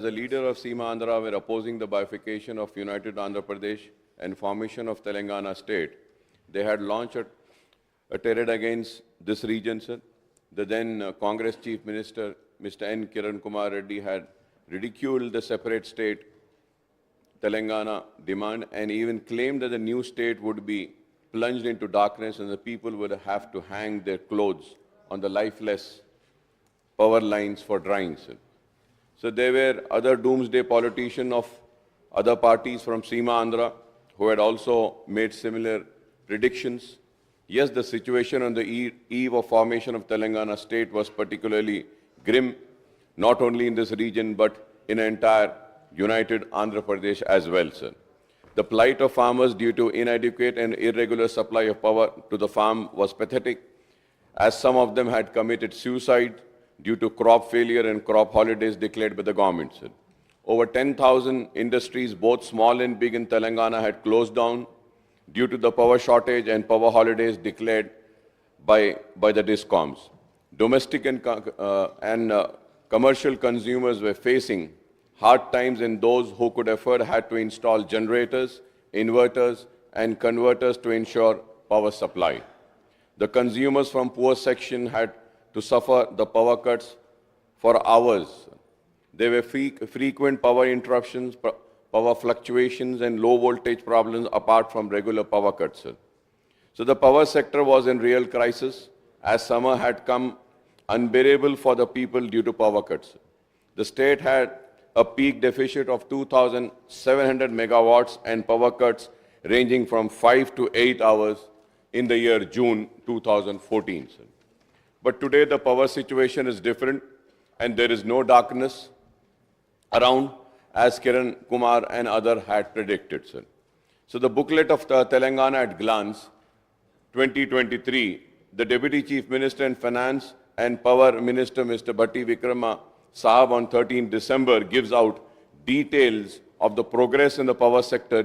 The leader of Seema Andhra were opposing the bifurcation of United Andhra Pradesh and formation of Telangana state. They had launched a tirade against this region, sir. The then Congress Chief Minister, Mr. N. Kiran Kumar Reddy, had ridiculed the separate state Telangana demand and even claimed that the new state would be plunged into darkness and the people would have to hang their clothes on the lifeless power lines for drying, sir. So there were other doomsday politicians of other parties from Seema Andhra who had also made similar predictions. Yes, the situation on the eve of formation of Telangana state was particularly grim, not only in this region but in the entire United Andhra Pradesh as well, sir. The plight of farmers due to inadequate and irregular supply of power to the farm was pathetic, as some of them had committed suicide due to crop failure and crop holidays declared by the government, sir. Over 10,000 industries, both small and big in Telangana, had closed down due to the power shortage and power holidays declared by the DISCOMs. Domestic and commercial consumers were facing hard times, and those who could afford had to install generators, inverters, and converters to ensure power supply. The consumers from poor section had to suffer the power cuts for hours. There were frequent power interruptions, power fluctuations, and low voltage problems apart from regular power cuts, sir. So the power sector was in real crisis as summer had come unbearable for the people due to power cuts. The state had a peak deficit of 2,700 megawatts and power cuts ranging from 5 to 8 hours in the year June 2014, sir. But today the power situation is different and there is no darkness around as Kiran Kumar and others had predicted, sir. So the booklet of the Telangana at Glance 2023, the Deputy Chief Minister and Finance and Power Minister Mr. Bhatti Vikrama Sahab on 13 December gives out details of the progress in the power sector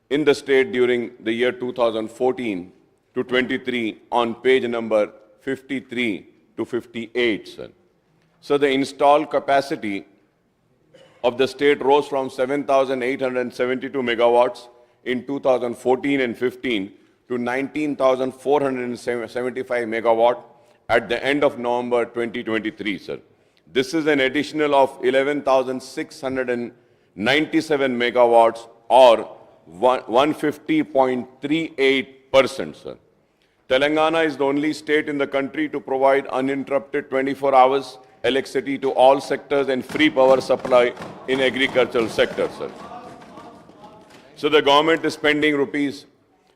in the state during the year 2014 to 23 on page number 53 to 58, sir. So the installed capacity of the state rose from 7,872 megawatts in 2014 and 15 to 19,475 megawatt at the end of November 2023, sir. This is an additional of 11,697 megawatts or 150.38%, sir. Telangana is the only state in the country to provide uninterrupted 24 hours electricity to all sectors and free power supply in agricultural sector, sir. So the government is spending rupees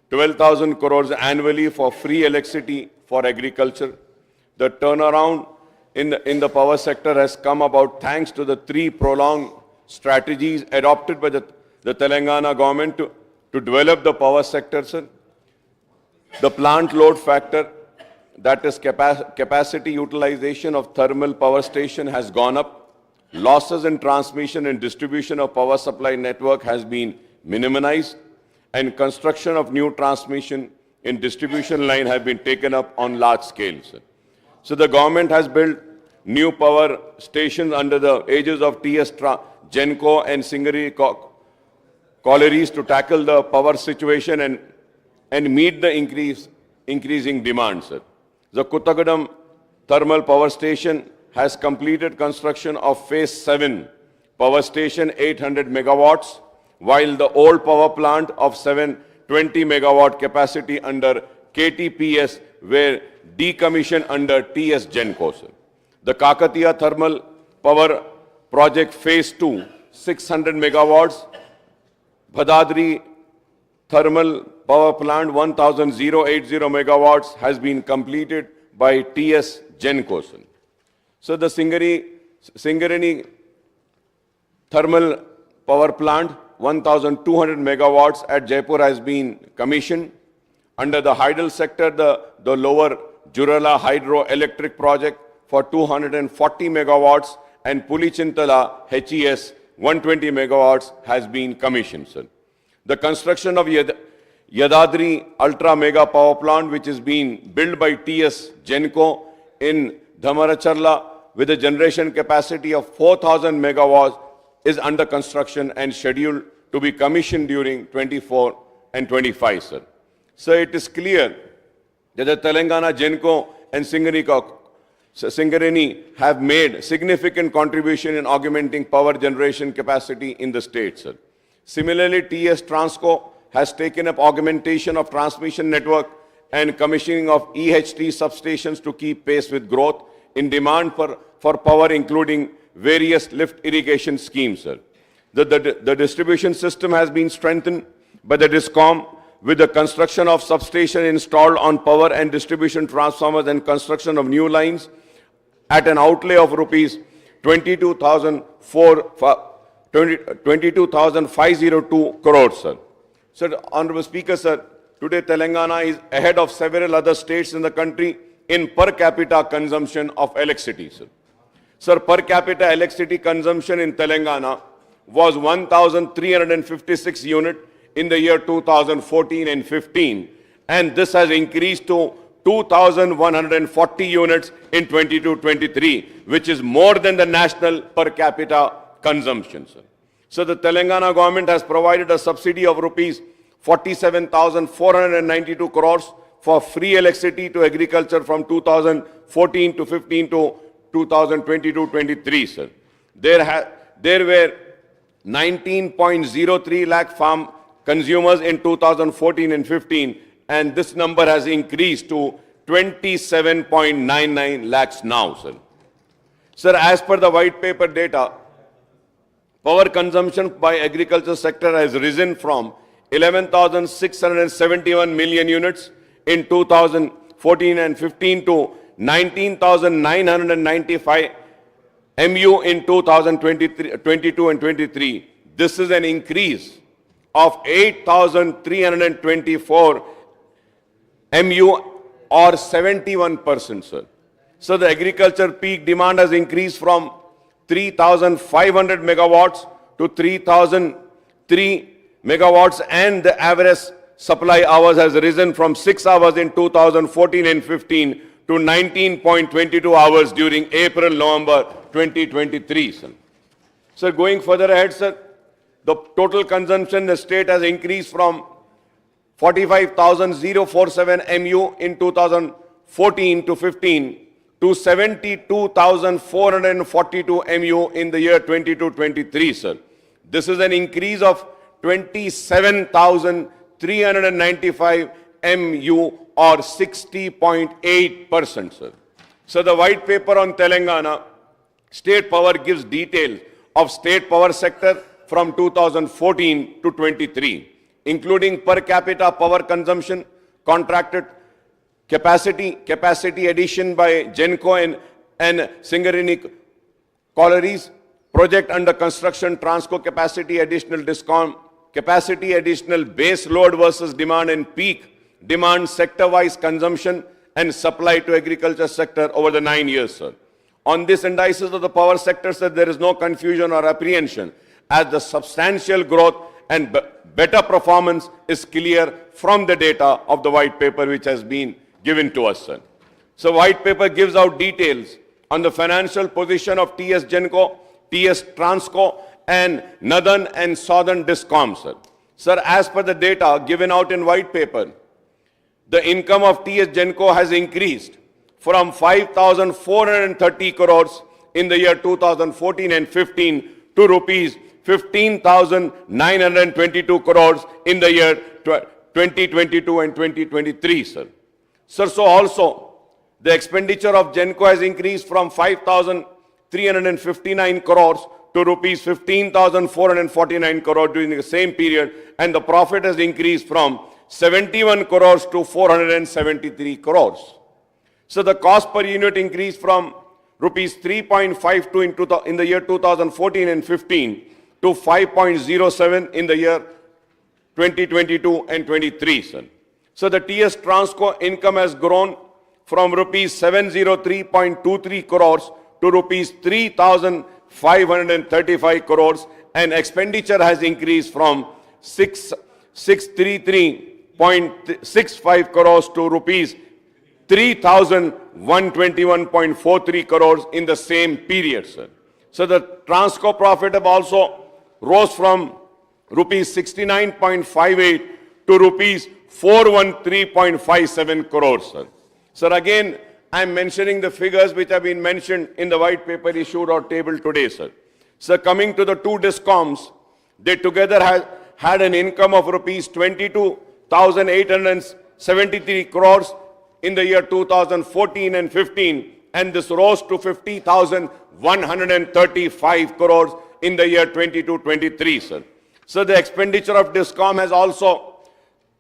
12,000 crores annually for free electricity for agriculture. The turnaround in the power sector has come about thanks to the three prolonged strategies adopted by the Telangana government to develop the power sector, sir. The plant load factor, that is capacity utilization of thermal power station, has gone up. Losses in transmission and distribution of power supply network has been minimized, and construction of new transmission and distribution line have been taken up on large scale, sir. So the government has built new power stations under the aegis of TS Genco and Singari collieries to tackle the power situation and meet the increasing demand, sir. The Kuttagadam thermal power station has completed construction of phase 7 power station 800 megawatts, while the old power plant of 720 megawatt capacity under KTPS were decommissioned under TS Genco, sir. The Kakatiya thermal power project phase 2 600 megawatts, Bhadadri thermal power plant 1,080 megawatts has been completed by TS Genco. So the Singareni thermal power plant 1,200 megawatts at Jaipur has been commissioned. Under the hydel sector, the lower Jurala hydroelectric project for 240 megawatts and Pulichintala HES 120 megawatts has been commissioned, sir. The construction of Yadadri Ultra Mega Power Plant, which is being built by TS Genco in Dhamaracharla, with a generation capacity of 4,000 megawatts is under construction and scheduled to be commissioned during 24 and 25, sir. So it is clear that the Telangana Genco and Singareni have made significant contribution in augmenting power generation capacity in the state, sir. Similarly, TS Transco has taken up augmentation of transmission network and commissioning of EHT substations to keep pace with growth in demand for power, including various lift irrigation schemes, sir. The distribution system has been strengthened by the DISCOM with the construction of substation installed on power and distribution transformers and construction of new lines at an outlay of rupees 22,502 crores, sir. Sir, Honorable Speaker, sir, today Telangana is ahead of several other states in the country in per capita consumption of electricity, sir. Sir, per capita electricity consumption in Telangana was 1,356 units in the year 2014 and 15, and this has increased to 2,140 units in 22-23, which is more than the national per capita consumption, sir. So the Telangana government has provided a subsidy of rupees 47,492 crores for free electricity to agriculture from 2014 to 15 to 2022-23, sir. There were 19.03 lakh farm consumers in 2014 and 15, and this number has increased to 27.99 lakhs now, sir. Sir, as per the white paper data, power consumption by agriculture sector has risen from 11,671 million units in 2014 and 15 to 19,995 MU in 2022 and 23. This is an increase of 8,324 MU or 71%, sir. So the agriculture peak demand has increased from 3,500 megawatts to 3,003 megawatts, and the average supply hours has risen from 6 hours in 2014 and 15 to 19.22 hours during April-November 2023, sir. Sir, going further ahead, sir, the total consumption in the state has increased from 45,047 MU in 2014 to 15 to 72,442 MU in the year 22-23, sir. This is an increase of 27,395 MU or 60.8%, sir. So the white paper on Telangana State Power gives details of state power sector from 2014 to 23, including per capita power consumption, contracted capacity addition by Genco and Singareni collieries, project under construction, Transco capacity additional DISCOM, capacity additional base load versus demand and peak demand sector-wise consumption and supply to agriculture sector over the 9 years, sir. On this indices of the power sector, sir, there is no confusion or apprehension, as the substantial growth and better performance is clear from the data of the white paper which has been given to us, sir. So white paper gives out details on the financial position of TS Genco, TS Transco and Northern and Southern DISCOM, sir. Sir, as per the data given out in white paper, the income of TS Genco has increased from 5,430 crores in the year 2014 and 15 to rupees 15,922 crores in the year 2022 and 2023, sir. Sir, so also the expenditure of Genco has increased from 5,359 crores to rupees 15,449 crores during the same period, and the profit has increased from 71 crores to 473 crores. So the cost per unit increased from rupees 3.52 in the year 2014 and 15 to 5.07 in the year 2022 and 23, sir. So the TS Transco income has grown from rupees 703.23 crores to rupees 3,535 crores, and expenditure has increased from 633.65 crores to rupees 3,121.43 crores in the same period, sir. So the Transco profit have also rose from rupees 69.58 to rupees 413.57 crores, sir. Sir, again, I am mentioning the figures which have been mentioned in the white paper issued or tabled today, sir. Sir, coming to the two discoms, they together had an income of rupees 22,873 crores in the year 2014 and 15, and this rose to 50,135 crores in the year 22-23, sir. So the expenditure of discom has also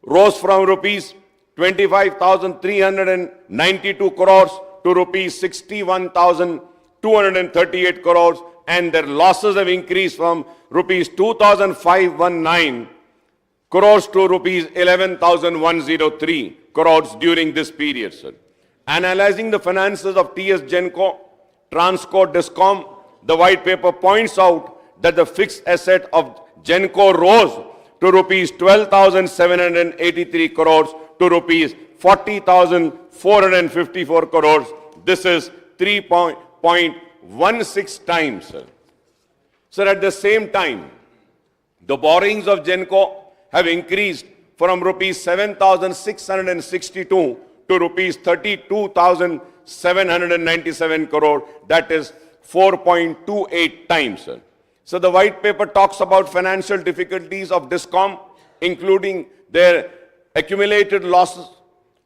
rose from rupees 25,392 crores to rupees 61,238 crores, and their losses have increased from rupees 2,519 crores to rupees 11,103 crores during this period, sir. Analyzing the finances of TS Genco, Transco, Discom, the white paper points out that the fixed asset of Genco rose to rupees 12,783 crores to rupees 40,454 crores. This is 3.16 times, sir. Sir, at the same time, the borrowings of Genco have increased from rupees 7,662 to rupees 32,797 crore. That is 4.28 times, sir. So the white paper talks about financial difficulties of Discom, including their accumulated losses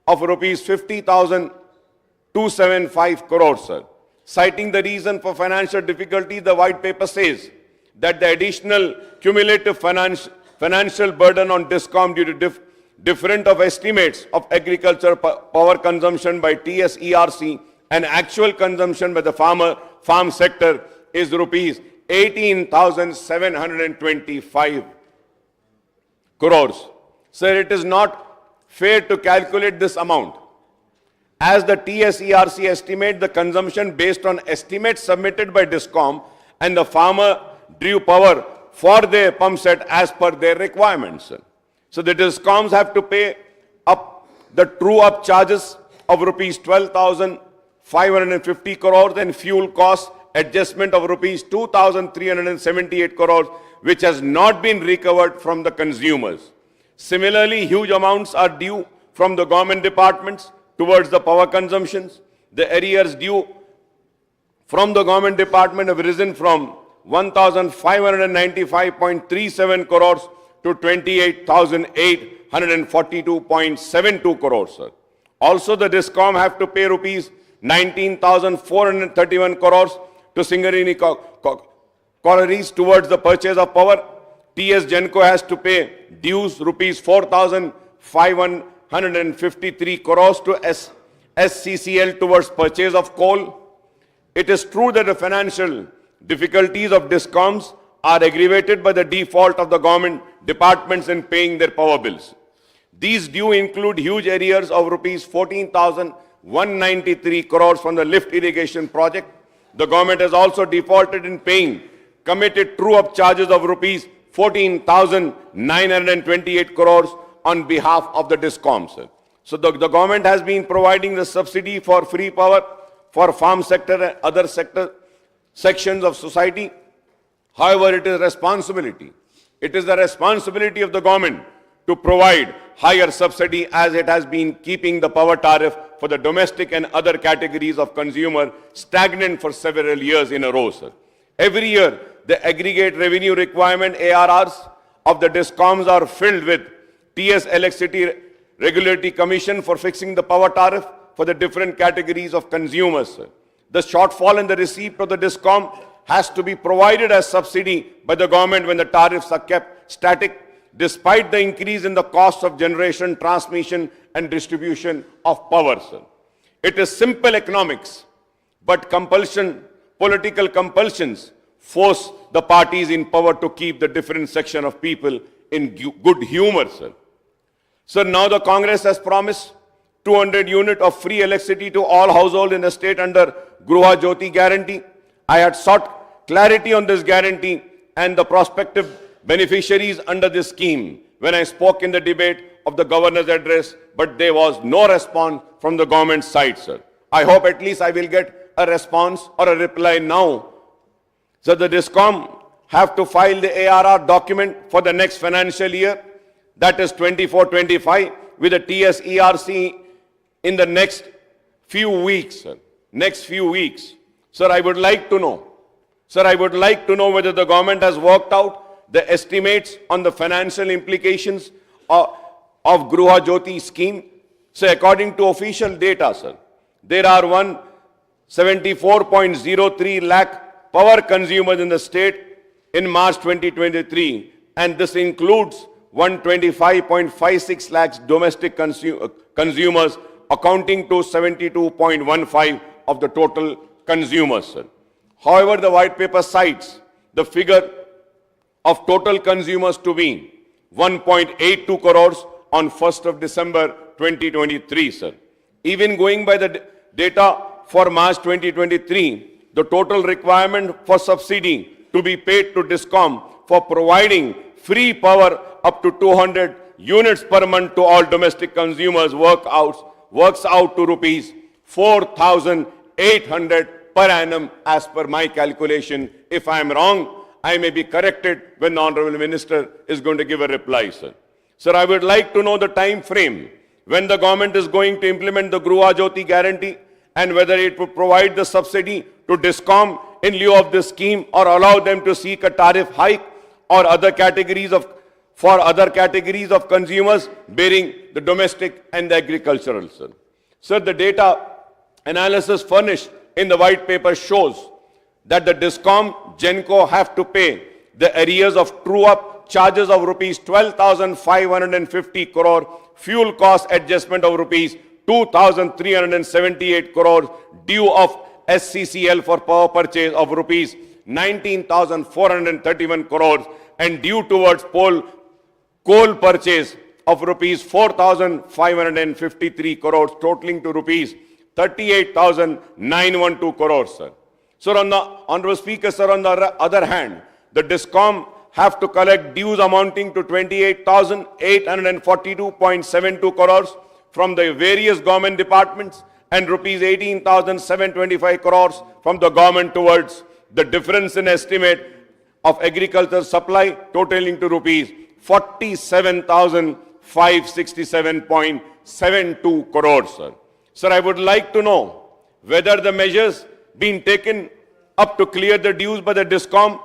of rupees 50,275 crores, sir. Citing the reason for financial difficulty, the white paper says that the additional cumulative financial burden on Discom due to different of estimates of agriculture power consumption by TSERC and actual consumption by the farm sector is rupees 18,725 crores. Sir, it is not fair to calculate this amount, as the TSERC estimate the consumption based on estimates submitted by Discom, and the farmer drew power for their pump set as per their requirements. So the Discoms have to pay up the true-up charges of rupees 12,550 crores and fuel costs adjustment of rupees 2,378 crores, which has not been recovered from the consumers. Similarly, huge amounts are due from the government departments towards the power consumptions. The arrears due from the government department have risen from 1,595.37 crores to 28,842.72 crores, sir. Also, the Discom have to pay rupees 19,431 crores to Singareni collieries towards the purchase of power. TS Genco has to pay dues rupees 4,553 crores to SCCL towards purchase of coal. It is true that the financial difficulties of Discoms are aggravated by the default of the government departments in paying their power bills. These due include huge arrears of rupees 14,193 crores from the lift irrigation project. The government has also defaulted in paying committed true-up charges of rupees 14,928 crores on behalf of the Discoms. So the government has been providing the subsidy for free power for farm sector and other sections of society. However, it is the responsibility of the government to provide higher subsidy, as it has been keeping the power tariff for the domestic and other categories of consumer stagnant for several years in a row, sir. Every year, the aggregate revenue requirement ARRs of the Discoms are filled with TS Electricity Regulatory Commission for fixing the power tariff for the different categories of consumers, sir. The shortfall in the receipt of the Discom has to be provided as subsidy by the government when the tariffs are kept static, despite the increase in the cost of generation, transmission and distribution of power, sir. It is simple economics, but political compulsions force the parties in power to keep the different section of people in good humor, sir. So now the Congress has promised 200 units of free electricity to all households in the state under Gruha Jyoti guarantee. I had sought clarity on this guarantee and the prospective beneficiaries under this scheme, when I spoke in the debate of the governor's address, but there was no response from the government side, sir. I hope at least I will get a response or a reply now. So the DISCOM have to file the ARR document for the next financial year, that is 24-25, with the TSERC in the next few weeks, sir. Next few weeks. Sir, I would like to know. Sir, I would like to know whether the government has worked out the estimates on the financial implications of Gruha Jyoti scheme. So according to official data, sir, there are 174.03 lakh power consumers in the state in March 2023, and this includes 125.56 lakhs domestic consumers, accounting to 72.15 of the total consumers, sir. However, the white paper cites the figure of total consumers to be 1.82 crores on 1st of December 2023, sir. Even going by the data for March 2023, the total requirement for subsidy to be paid to DISCOM for providing free power up to 200 units per month to all domestic consumers works out to rupees 4,800 per annum as per my calculation. If I am wrong, I may be corrected when the Honorable Minister is going to give a reply, sir. Sir, I would like to know the time frame when the government is going to implement the Gruha Jyoti guarantee and whether it would provide the subsidy to DISCOM in lieu of this scheme or allow them to seek a tariff hike or other categories of consumers bearing the domestic and the agricultural, sir. Sir, the data analysis furnished in the white paper shows that the DISCOM GENCO have to pay the arrears of true-up charges of rupees 12,550 crore, fuel cost adjustment of rupees 2,378 crores, due of SCCL for power purchase of rupees 19,431 crores, and due towards coal purchase of rupees 4,553 crores, totaling to rupees 38,912 crores, sir. Sir, on the Honorable Speaker, sir, on the other hand, the DISCOM have to collect dues amounting to 28,842.72 crores from the various government departments and rupees 18,725 crores from the government towards the difference in estimate of agriculture supply, totaling to rupees 47,567.72 crores, sir. Sir, I would like to know whether the measures being taken up to clear the dues by the DISCOM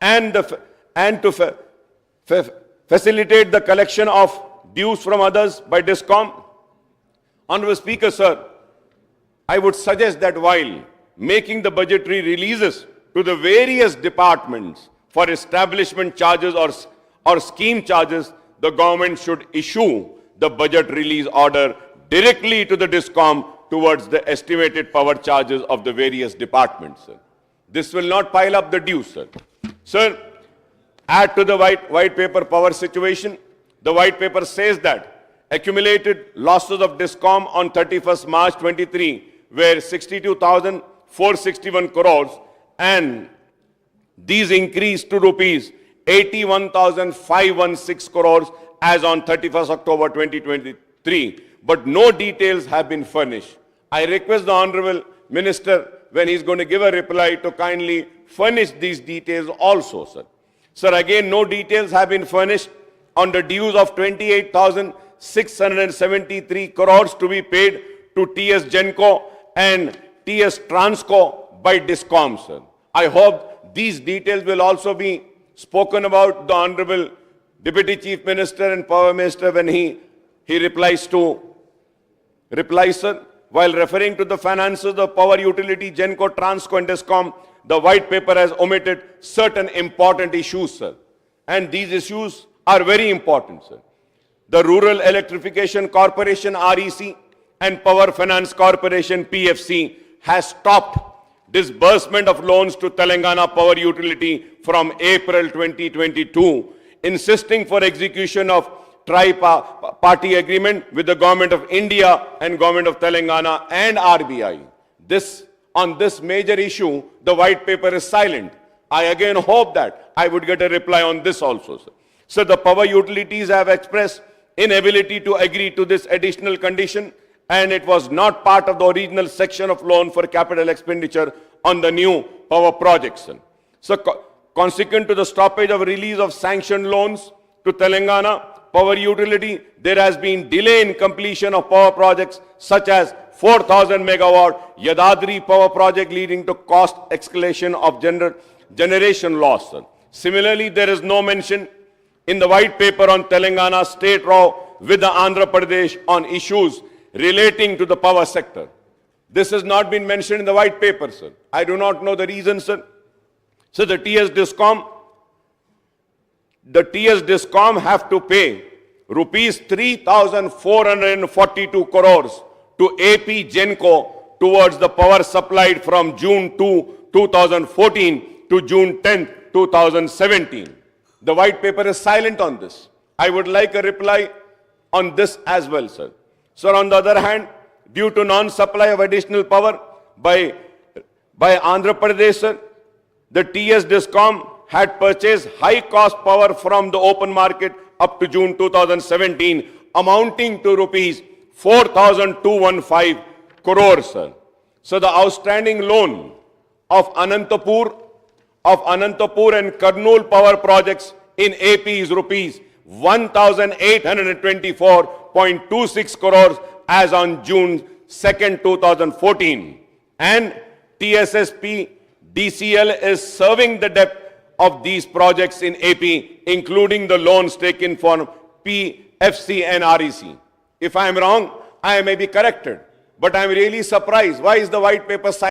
and to facilitate the collection of dues from others by DISCOM. Honorable Speaker, sir, I would suggest that while making the budgetary releases to the various departments for establishment charges or scheme charges, the government should issue the budget release order directly to the DISCOM towards the estimated power charges of the various departments, sir. This will not pile up the dues, sir. Sir, add to the white paper power situation. The white paper says that accumulated losses of DISCOM on 31st March 23 were 62,461 crores, and these increased to rupees 81,516 crores as on 31st October 2023. But no details have been furnished. I request the Honorable Minister, when he is going to give a reply, to kindly furnish these details also, sir. Sir, again, no details have been furnished on the dues of 28,673 crores to be paid to TS GENCO and TS Transco by DISCOM, sir. I hope these details will also be spoken about the Honorable Deputy Chief Minister and Power Minister when he replies, sir. While referring to the finances of power utility, GENCO, Transco and DISCOM, the white paper has omitted certain important issues, sir. And these issues are very important, sir. The Rural Electrification Corporation, REC, and Power Finance Corporation, PFC, has stopped disbursement of loans to Telangana Power Utility from April 2022, insisting for execution of tri-party agreement with the Government of India and Government of Telangana and RBI. On this major issue, the white paper is silent. I again hope that I would get a reply on this also, sir. So the power utilities have expressed inability to agree to this additional condition, and it was not part of the original section of loan for capital expenditure on the new power projects. So consequent to the stoppage of release of sanctioned loans to Telangana power utility, there has been delay in completion of power projects such as 4,000 megawatt Yadadri power project, leading to cost escalation of generation loss. Similarly, there is no mention in the white paper on Telangana state row with the Andhra Pradesh on issues relating to the power sector. This has not been mentioned in the white paper, sir. I do not know the reason, sir. So the TS Discom have to pay rupees 3,442 crores to AP Genco towards the power supplied from June 2, 2014 to June 10, 2017. The white paper is silent on this. I would like a reply on this as well, sir. Sir, on the other hand, due to non-supply of additional power by Andhra Pradesh, sir, the TS Discom had purchased high-cost power from the open market up to June 2017, amounting to rupees 4,215 crores, sir. So the outstanding loan of Anantapur and Kurnool power projects in AP is rupees 1,824.26 crores as on June 2nd, 2014. And TSSP DCL is serving the debt of these projects in AP, including the loans taken from PFC and REC. If I am wrong, I may be corrected. But I am really surprised. Why is the white paper silent?